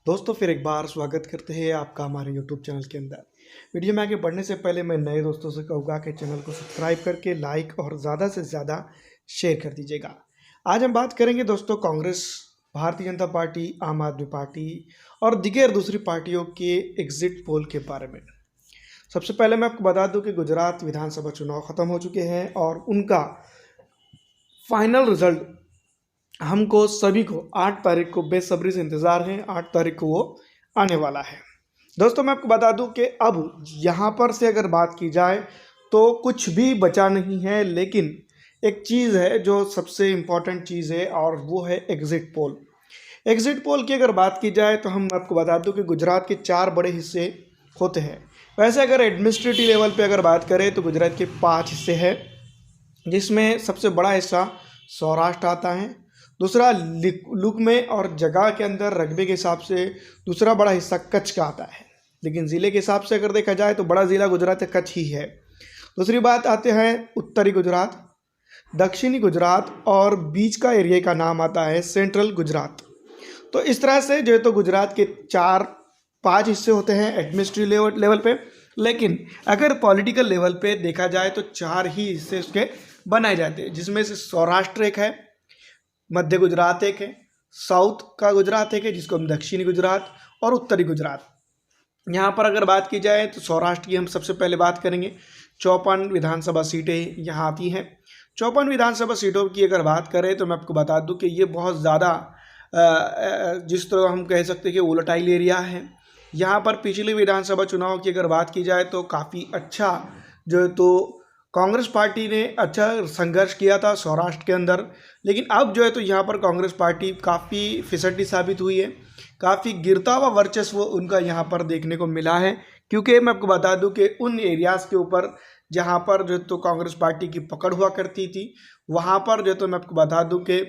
दोस्तों फिर एक बार स्वागत करते हैं आपका हमारे यूट्यूब चैनल के अंदर। वीडियो में आगे बढ़ने से पहले मैं नए दोस्तों से कहूँगा कि चैनल को सब्सक्राइब करके लाइक और ज़्यादा से ज़्यादा शेयर कर दीजिएगा। आज हम बात करेंगे दोस्तों कांग्रेस, भारतीय जनता पार्टी, आम आदमी पार्टी और दीगर दूसरी पार्टियों के एग्जिट पोल के बारे में। सबसे पहले मैं आपको बता दूं कि गुजरात विधानसभा चुनाव ख़त्म हो चुके हैं और उनका फाइनल रिजल्ट हमको सभी को 8 तारीख को बेसब्री से इंतज़ार है। 8 तारीख को वो आने वाला है। दोस्तों मैं आपको बता दूं कि अब यहाँ पर से अगर बात की जाए तो कुछ भी बचा नहीं है, लेकिन एक चीज़ है जो सबसे इम्पॉर्टेंट चीज़ है और वो है एग्ज़िट पोल। एग्ज़िट पोल की अगर बात की जाए तो हम आपको बता दूं कि गुजरात के 4 बड़े हिस्से होते हैं। वैसे अगर एडमिनिस्ट्रेटिव लेवल पे अगर बात करें तो गुजरात के 5 हिस्से हैं, जिसमें सबसे बड़ा हिस्सा सौराष्ट्र आता है। दूसरा लुक में और जगह के अंदर रकबे के हिसाब से दूसरा बड़ा हिस्सा कच्छ का आता है, लेकिन ज़िले के हिसाब से अगर देखा जाए तो बड़ा ज़िला गुजरात का कच्छ ही है। दूसरी बात आते हैं उत्तरी गुजरात, दक्षिणी गुजरात और बीच का एरिया का नाम आता है सेंट्रल गुजरात। तो इस तरह से जो है तो गुजरात के 4-5 हिस्से होते हैं एडमिनिस्ट्रेटिव लेवल पे, लेकिन अगर पॉलिटिकल लेवल पे देखा जाए तो 4 ही हिस्से उसके बनाए जाते हैं, जिसमें से सौराष्ट्र एक है, मध्य गुजरात एक है, साउथ का गुजरात एक है जिसको हम दक्षिणी गुजरात, और उत्तरी गुजरात। यहाँ पर अगर बात की जाए तो सौराष्ट्र की हम सबसे पहले बात करेंगे। 54 विधानसभा सीटें यहाँ आती हैं। 54 विधानसभा सीटों की अगर बात करें तो मैं आपको बता दूं कि ये बहुत ज़्यादा जिस तरह हम कह सकते हैं कि वोलेटाइल एरिया है। यहाँ पर पिछले विधानसभा चुनाव की अगर बात की जाए तो काफ़ी अच्छा जो है तो कांग्रेस पार्टी ने अच्छा संघर्ष किया था सौराष्ट्र के अंदर, लेकिन अब जो है तो यहाँ पर कांग्रेस पार्टी काफ़ी फिसड्डी साबित हुई है। काफ़ी गिरता हुआ वर्चस्व उनका यहाँ पर देखने को मिला है, क्योंकि मैं आपको बता दूं कि उन एरियाज़ के ऊपर जहाँ पर जो तो कांग्रेस पार्टी की पकड़ हुआ करती थी, वहाँ पर जो तो मैं आपको बता दूं कि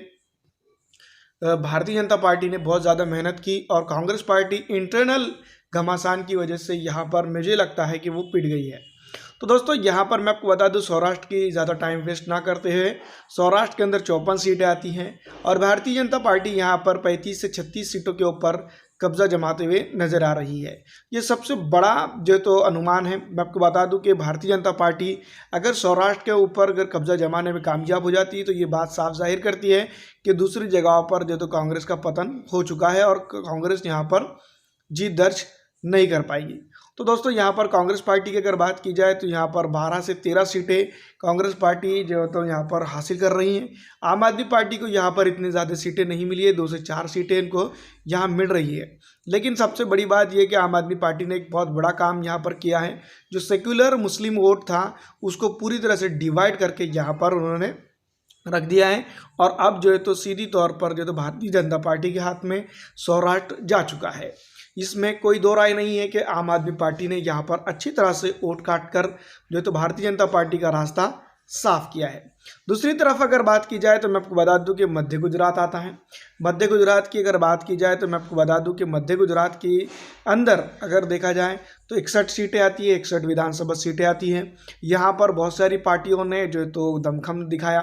भारतीय जनता पार्टी ने बहुत ज़्यादा मेहनत की और कांग्रेस पार्टी इंटरनल घमासान की वजह से यहाँ पर मुझे लगता है कि वो पिट गई है। तो दोस्तों यहाँ पर मैं आपको बता दूं, सौराष्ट्र की ज़्यादा टाइम वेस्ट ना करते हुए, सौराष्ट्र के अंदर 54 सीटें आती हैं और भारतीय जनता पार्टी यहाँ पर 35 से 36 सीटों के ऊपर कब्जा जमाते हुए नज़र आ रही है। ये सबसे बड़ा जो तो अनुमान है। मैं आपको बता दूं कि भारतीय जनता पार्टी अगर सौराष्ट्र के ऊपर अगर कब्जा जमाने में कामयाब हो जाती है तो ये बात साफ जाहिर करती है कि दूसरी जगहों पर जो तो कांग्रेस का पतन हो चुका है और कांग्रेस यहाँ पर जीत दर्ज नहीं कर पाएगी। तो दोस्तों यहाँ पर कांग्रेस पार्टी की अगर बात की जाए तो यहाँ पर 12 से 13 सीटें कांग्रेस पार्टी जो तो यहाँ पर हासिल कर रही हैं। आम आदमी पार्टी को यहाँ पर इतनी ज़्यादा सीटें नहीं मिली है, 2 से 4 सीटें इनको यहाँ मिल रही है। लेकिन सबसे बड़ी बात यह कि आम आदमी पार्टी ने एक बहुत बड़ा काम यहाँ पर किया है। जो सेक्युलर मुस्लिम वोट था उसको पूरी तरह से डिवाइड करके यहाँ पर उन्होंने रख दिया है और अब जो है तो सीधी तौर पर जो तो भारतीय जनता पार्टी के हाथ में सौराष्ट्र जा चुका है। इसमें कोई दो राय नहीं है कि आम आदमी पार्टी ने यहाँ पर अच्छी तरह से वोट काट कर जो तो भारतीय जनता पार्टी का रास्ता साफ किया है। दूसरी तरफ अगर बात की जाए तो मैं आपको बता दूं कि मध्य गुजरात आता है। मध्य गुजरात की अगर बात की जाए तो मैं आपको बता दूं कि मध्य गुजरात के अंदर अगर देखा जाए तो 61 सीटें आती है, 61 विधानसभा सीटें आती हैं। यहाँ पर बहुत सारी पार्टियों ने जो तो दमखम दिखाया।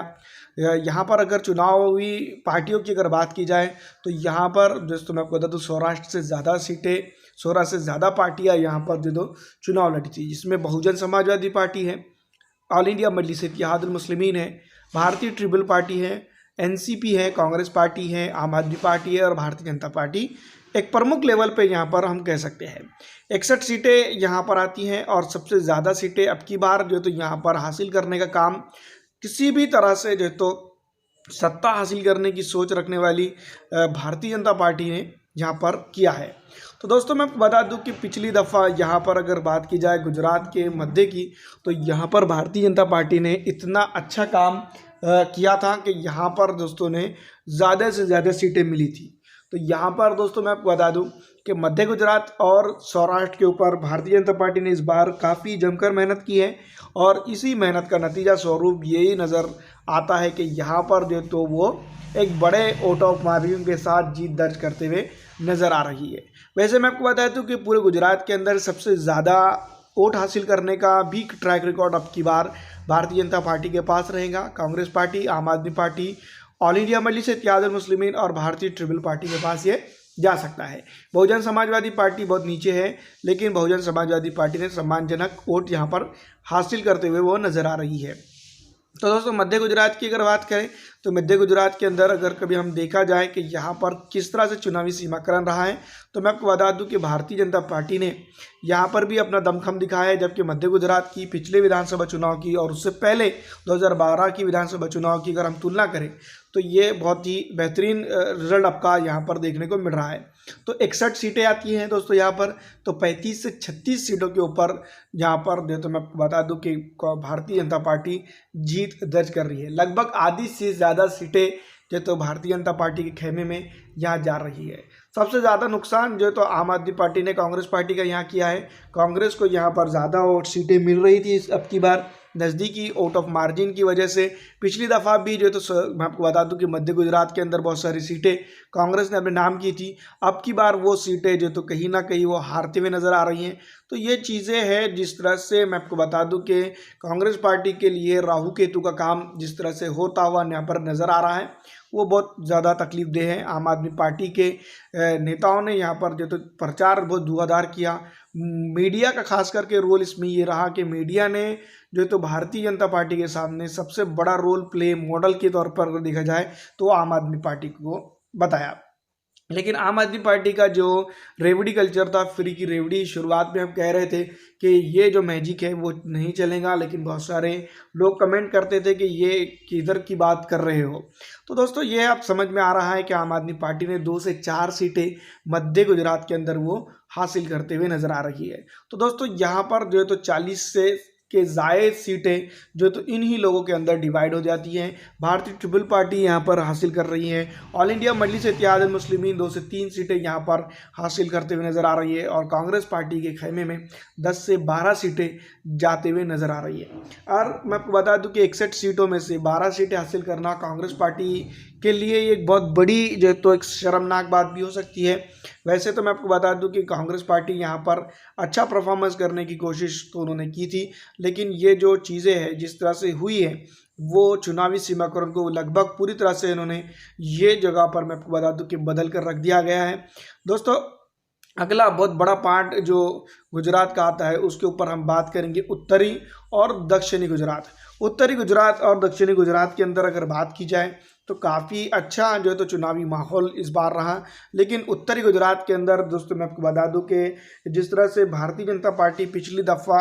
यहाँ पर अगर चुनावी पार्टियों की अगर बात की जाए तो यहाँ पर दोस्तों मैं आपको बता दूं सौराष्ट्र से ज़्यादा सीटें, 16 से ज़्यादा पार्टियाँ यहाँ पर जो तो चुनाव लड़ी थी, जिसमें बहुजन समाजवादी पार्टी है, ऑल इंडिया मजलिस इत्तेहादुल मुस्लिमीन है, भारतीय ट्रिबल पार्टी है, एनसीपी है, कांग्रेस पार्टी है, आम आदमी पार्टी है और भारतीय जनता पार्टी एक प्रमुख लेवल पे यहाँ पर हम कह सकते हैं। 61 सीटें यहाँ पर आती हैं और सबसे ज़्यादा सीटें अब की बार जो तो यहाँ पर हासिल करने का काम किसी भी तरह से जो तो सत्ता हासिल करने की सोच रखने वाली भारतीय जनता पार्टी ने यहाँ पर किया है। तो दोस्तों मैं आपको बता दूं कि पिछली दफ़ा यहाँ पर अगर बात की जाए गुजरात के मध्य की, तो यहाँ पर भारतीय जनता पार्टी ने इतना अच्छा काम किया था कि यहाँ पर दोस्तों ने ज़्यादा से ज़्यादा सीटें मिली थी। तो यहाँ पर दोस्तों मैं आपको बता दूं कि मध्य गुजरात और सौराष्ट्र के ऊपर भारतीय जनता पार्टी ने इस बार काफ़ी जमकर मेहनत की है और इसी मेहनत का नतीजा स्वरूप यही नज़र आता है कि यहाँ पर जो तो वो एक बड़े वोट ऑफ मार्जिन के साथ जीत दर्ज करते हुए नज़र आ रही है। वैसे मैं आपको बता दूं कि पूरे गुजरात के अंदर सबसे ज़्यादा वोट हासिल करने का भी ट्रैक रिकॉर्ड अब की बार भारतीय जनता पार्टी के पास रहेगा। कांग्रेस पार्टी, आम आदमी पार्टी, ऑल इंडिया मजलिस इत्तेहादुल मुस्लिमीन और भारतीय ट्रिबल पार्टी के पास ये जा सकता है। बहुजन समाजवादी पार्टी बहुत नीचे है, लेकिन बहुजन समाजवादी पार्टी ने सम्मानजनक वोट यहाँ पर हासिल करते हुए वो नज़र आ रही है। तो दोस्तों मध्य गुजरात की अगर बात करें तो मध्य गुजरात के अंदर अगर कभी हम देखा जाए कि यहाँ पर किस तरह से चुनावी सीमाकरण रहा है, तो मैं आपको बता दूं कि भारतीय जनता पार्टी ने यहाँ पर भी अपना दमखम दिखाया है। जबकि मध्य गुजरात की पिछले विधानसभा चुनाव की और उससे पहले 2012 की विधानसभा चुनाव की अगर हम तुलना करें तो ये बहुत ही बेहतरीन रिजल्ट आपका यहाँ पर देखने को मिल रहा है। तो 61 सीटें आती हैं दोस्तों यहाँ पर, तो 35 से 36 सीटों के ऊपर यहाँ पर जो तो मैं आपको बता दूं कि भारतीय जनता पार्टी जीत दर्ज कर रही है। लगभग आधी से ज़्यादा सीटें जो तो भारतीय जनता पार्टी के खेमे में यहाँ जा रही है। सबसे ज़्यादा नुकसान जो तो आम आदमी पार्टी ने कांग्रेस पार्टी का यहाँ किया है। कांग्रेस को यहाँ पर ज़्यादा वोट सीटें मिल रही थी अब की बार नज़दीकी आउट ऑफ मार्जिन की वजह से। पिछली दफ़ा भी जो तो मैं आपको बता दूं कि मध्य गुजरात के अंदर बहुत सारी सीटें कांग्रेस ने अपने नाम की थी। अब की बार वो सीटें जो तो कहीं ना कहीं वो हारते हुए नज़र आ रही हैं। तो ये चीज़ें हैं जिस तरह से मैं आपको बता दूं कि कांग्रेस पार्टी के लिए राहु केतु का काम जिस तरह से होता हुआ यहाँ पर नज़र आ रहा है वो बहुत ज़्यादा तकलीफ देह है। आम आदमी पार्टी के नेताओं ने यहाँ पर जो तो प्रचार बहुत धुआंधार किया। मीडिया का खास करके रोल इसमें ये रहा कि मीडिया ने जो तो भारतीय जनता पार्टी के सामने सबसे बड़ा रोल प्ले मॉडल के तौर पर अगर देखा जाए तो आम आदमी पार्टी को बताया। लेकिन आम आदमी पार्टी का जो रेवड़ी कल्चर था, फ्री की रेवड़ी, शुरुआत में हम कह रहे थे कि ये जो मैजिक है वो नहीं चलेगा, लेकिन बहुत सारे लोग कमेंट करते थे कि ये किधर की बात कर रहे हो। तो दोस्तों ये अब समझ में आ रहा है कि आम आदमी पार्टी ने 2 से 4 सीटें मध्य गुजरात के अंदर वो हासिल करते हुए नजर आ रही है। तो दोस्तों यहाँ पर जो है तो 40 से के जायद सीटें जो तो इन्हीं लोगों के अंदर डिवाइड हो जाती हैं। भारतीय ट्रिपल पार्टी यहाँ पर हासिल कर रही है। ऑल इंडिया मजलिस इत्तेहादुल मुस्लिमीन 2 से 3 सीटें यहाँ पर हासिल करते हुए नज़र आ रही है और कांग्रेस पार्टी के खेमे में 10 से 12 सीटें जाते हुए नज़र आ रही है। और मैं आपको बता दूं कि 61 सीटों में से 12 सीटें हासिल करना कांग्रेस पार्टी के लिए एक बहुत बड़ी जो तो एक शर्मनाक बात भी हो सकती है। वैसे तो मैं आपको बता दूं कि कांग्रेस पार्टी यहाँ पर अच्छा परफॉर्मेंस करने की कोशिश तो उन्होंने की थी, लेकिन ये जो चीज़ें हैं जिस तरह से हुई है वो चुनावी सीमाकरण को लगभग पूरी तरह से इन्होंने ये जगह पर मैं आपको बता दूं कि बदल कर रख दिया गया है। दोस्तों अगला बहुत बड़ा पार्ट जो गुजरात का आता है उसके ऊपर हम बात करेंगे उत्तरी और दक्षिणी गुजरात। उत्तरी गुजरात और दक्षिणी गुजरात के अंदर अगर बात की जाए तो काफ़ी अच्छा जो है तो चुनावी माहौल इस बार रहा। लेकिन उत्तरी गुजरात के अंदर दोस्तों मैं आपको बता दूं कि जिस तरह से भारतीय जनता पार्टी पिछली दफ़ा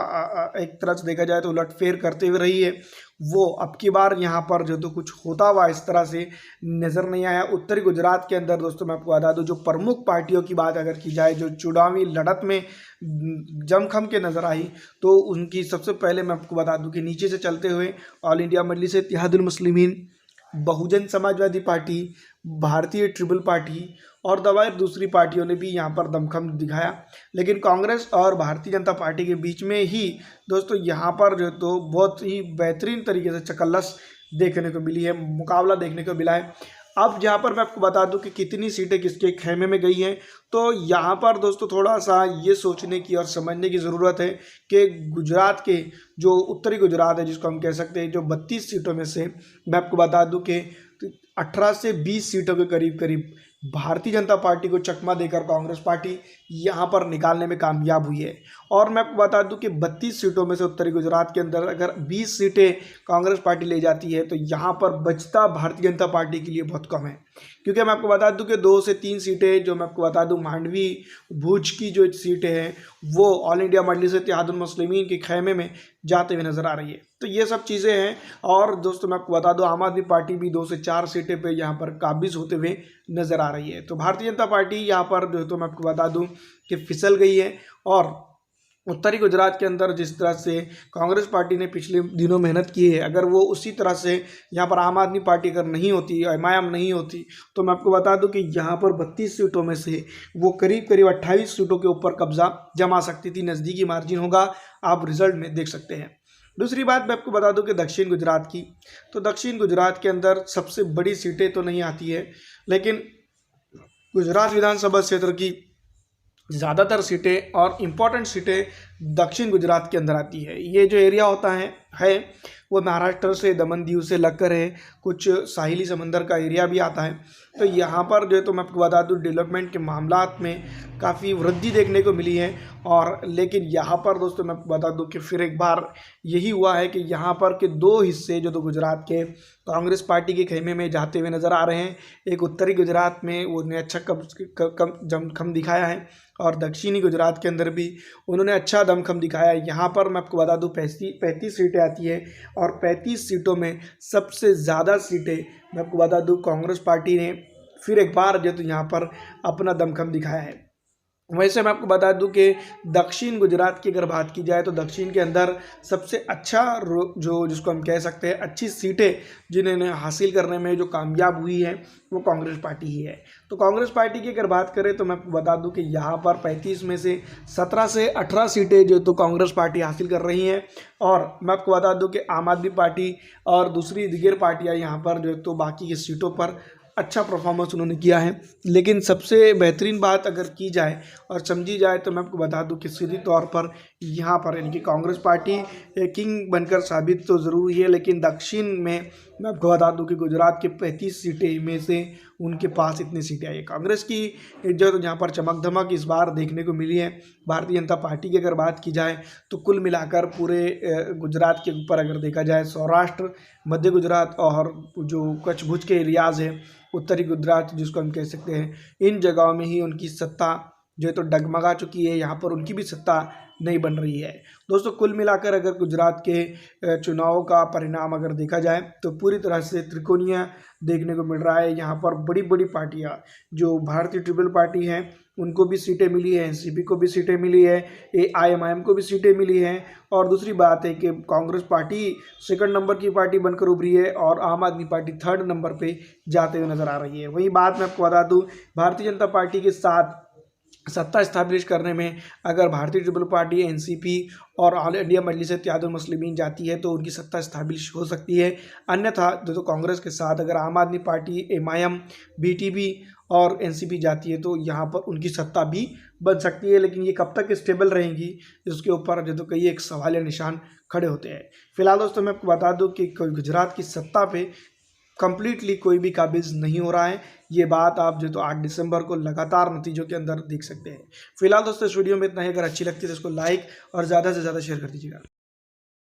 एक तरह से देखा जाए तो उलटफेर करते हुए रही है, वो अब की बार यहाँ पर जो तो कुछ होता हुआ इस तरह से नज़र नहीं आया। उत्तरी गुजरात के अंदर दोस्तों मैं आपको बता दूं जो प्रमुख पार्टियों की बात अगर की जाए जो चुनावी लड़त में जमखम के नज़र आई तो उनकी सबसे पहले मैं आपको बता दूं कि नीचे से चलते हुए ऑल इंडिया मजलिस इत्तेहादुल मुस्लिमीन, बहुजन समाजवादी पार्टी, भारतीय ट्रिपल पार्टी और दवाई दूसरी पार्टियों ने भी यहाँ पर दमखम दिखाया। लेकिन कांग्रेस और भारतीय जनता पार्टी के बीच में ही दोस्तों यहाँ पर जो तो बहुत ही बेहतरीन तरीके से चकल्लस देखने को मिली है, मुकाबला देखने को मिला है। अब यहाँ पर मैं आपको बता दूं कि कितनी सीटें किसके खेमे में गई हैं, तो यहाँ पर दोस्तों थोड़ा सा ये सोचने की और समझने की ज़रूरत है कि गुजरात के जो उत्तरी गुजरात है जिसको हम कह सकते हैं जो 32 सीटों में से मैं आपको बता दूं कि 18 से 20 सीटों के करीब करीब भारतीय जनता पार्टी को चकमा देकर कांग्रेस पार्टी यहाँ पर निकालने में कामयाब हुई है। और मैं आपको बता दूं कि 32 सीटों में से उत्तरी गुजरात के अंदर अगर 20 सीटें कांग्रेस पार्टी ले जाती है तो यहाँ पर बचता भारतीय जनता पार्टी के लिए बहुत कम है। क्योंकि मैं आपको बता दूं कि 2 से 3 सीटें जो मैं आपको बता दूं मांडवी भुज की जो सीटें हैं वो ऑल इंडिया मजलिस इत्तेहादुल मुस्लिमीन के खेमे में जाते हुए नज़र आ रही है। तो ये सब चीज़ें हैं। और दोस्तों मैं आपको बता दूं आम आदमी पार्टी भी 2 से 4 सीटें पे यहाँ पर काबिज होते हुए नज़र आ रही है। तो भारतीय जनता पार्टी यहाँ पर जो तो मैं आपको बता दूं कि फिसल गई है। और उत्तरी गुजरात के अंदर जिस तरह से कांग्रेस पार्टी ने पिछले दिनों मेहनत की है, अगर वो उसी तरह से यहाँ पर आम आदमी पार्टी अगर नहीं होती, एमआईएम नहीं होती, तो मैं आपको बता दूं कि यहाँ पर 32 सीटों में से वो करीब करीब 28 सीटों के ऊपर कब्जा जमा सकती थी। नज़दीकी मार्जिन होगा, आप रिजल्ट में देख सकते हैं। दूसरी बात मैं आपको बता दूं कि दक्षिण गुजरात की, तो दक्षिण गुजरात के अंदर सबसे बड़ी सीटें तो नहीं आती है, लेकिन गुजरात विधानसभा क्षेत्र की ज़्यादातर सीटें और इम्पॉर्टेंट सीटें दक्षिण गुजरात के अंदर आती है। ये जो एरिया होता है वो महाराष्ट्र से, दमन दीव से लगकर है, कुछ साहिली समंदर का एरिया भी आता है। तो यहाँ पर जो है तो मैं आपको बता दूँ डेवलपमेंट के मामलात में काफ़ी वृद्धि देखने को मिली है। और लेकिन यहाँ पर दोस्तों मैं आपको बता दूँ कि फिर एक बार यही हुआ है कि यहाँ पर के दो हिस्से जो तो गुजरात के कांग्रेस पार्टी के खेमे में जाते हुए नज़र आ रहे हैं। एक उत्तरी गुजरात में उन्हें अच्छा दमखम दिखाया है और दक्षिणी गुजरात के अंदर भी उन्होंने अच्छा दमखम दिखाया है। यहाँ पर मैं आपको बता दूँ 35 सीटें आती है और 35 सीटों में सबसे ज़्यादा सीटें मैं आपको बता दूँ कांग्रेस पार्टी ने फिर एक बार जो तो यहाँ पर अपना दमखम दिखाया है। वैसे मैं आपको बता दूं कि दक्षिण गुजरात की अगर बात की जाए तो दक्षिण के अंदर सबसे अच्छा जो जिसको हम कह सकते हैं अच्छी सीटें जिन्होंने हासिल करने में जो कामयाब हुई है वो कांग्रेस पार्टी ही है। तो कांग्रेस पार्टी की अगर बात करें तो मैं आपको बता दूं कि यहाँ पर 35 में से 17 से 18 सीटें जो तो कांग्रेस पार्टी हासिल कर रही हैं। और मैं आपको बता दूं कि आम आदमी पार्टी और दूसरी दिगर पार्टियाँ यहाँ पर जो तो बाकी की सीटों पर अच्छा परफॉर्मेंस उन्होंने किया है। लेकिन सबसे बेहतरीन बात अगर की जाए और समझी जाए तो मैं आपको बता दूं कि सीधी तौर पर यहाँ पर यानी कि कांग्रेस पार्टी किंग बनकर साबित तो ज़रूर हुई है। लेकिन दक्षिण में मैं आपको बता दूं कि गुजरात के 35 सीटें में से उनके पास इतनी सीटें आई है। कांग्रेस की जो तो यहाँ पर चमक धमक इस बार देखने को मिली है। भारतीय जनता पार्टी की अगर बात की जाए तो कुल मिलाकर पूरे गुजरात के ऊपर अगर देखा जाए सौराष्ट्र, मध्य गुजरात और जो कच्छ भुज के एरियाज़ है, उत्तरी गुजरात जिसको हम कह सकते हैं, इन जगहों में ही उनकी सत्ता जो है तो डगमगा चुकी है। यहाँ पर उनकी भी सत्ता नहीं बन रही है। दोस्तों कुल मिलाकर अगर गुजरात के चुनाव का परिणाम अगर देखा जाए तो पूरी तरह से त्रिकोणीय देखने को मिल रहा है। यहाँ पर बड़ी बड़ी पार्टियाँ जो भारतीय ट्रिपल पार्टी हैं उनको भी सीटें मिली है, एनसीपी को भी सीटें मिली है, AIMIM को भी सीटें मिली हैं। और दूसरी बात है कि कांग्रेस पार्टी सेकंड नंबर की पार्टी बनकर उभरी है और आम आदमी पार्टी थर्ड नंबर पे जाते हुए नजर आ रही है। वही बात मैं आपको बता दूं भारतीय जनता पार्टी के साथ सत्ता स्थापित करने में अगर भारतीय ट्रिपल पार्टी, एनसीपी और ऑल इंडिया मजलिस-ए-इत्तेहादुल मुस्लिमीन जाती है तो उनकी सत्ता स्थापित हो सकती है। अन्यथा तो कांग्रेस के साथ अगर आम आदमी पार्टी, MIM, BTP और एनसीपी जाती है तो यहाँ पर उनकी सत्ता भी बन सकती है। लेकिन ये कब तक स्टेबल रहेंगी इसके ऊपर जो तो कई एक सवाल या निशान खड़े होते हैं। फिलहाल दोस्तों मैं आपको बता दूं कि गुजरात की सत्ता पे कंप्लीटली कोई भी काबिज नहीं हो रहा है। ये बात आप जो तो 8 दिसंबर को लगातार नतीजों के अंदर देख सकते हैं। फिलहाल दोस्तों इस वीडियो में इतना ही। अगर अच्छी लगती है तो इसको लाइक और ज़्यादा से ज़्यादा शेयर कर दीजिएगा।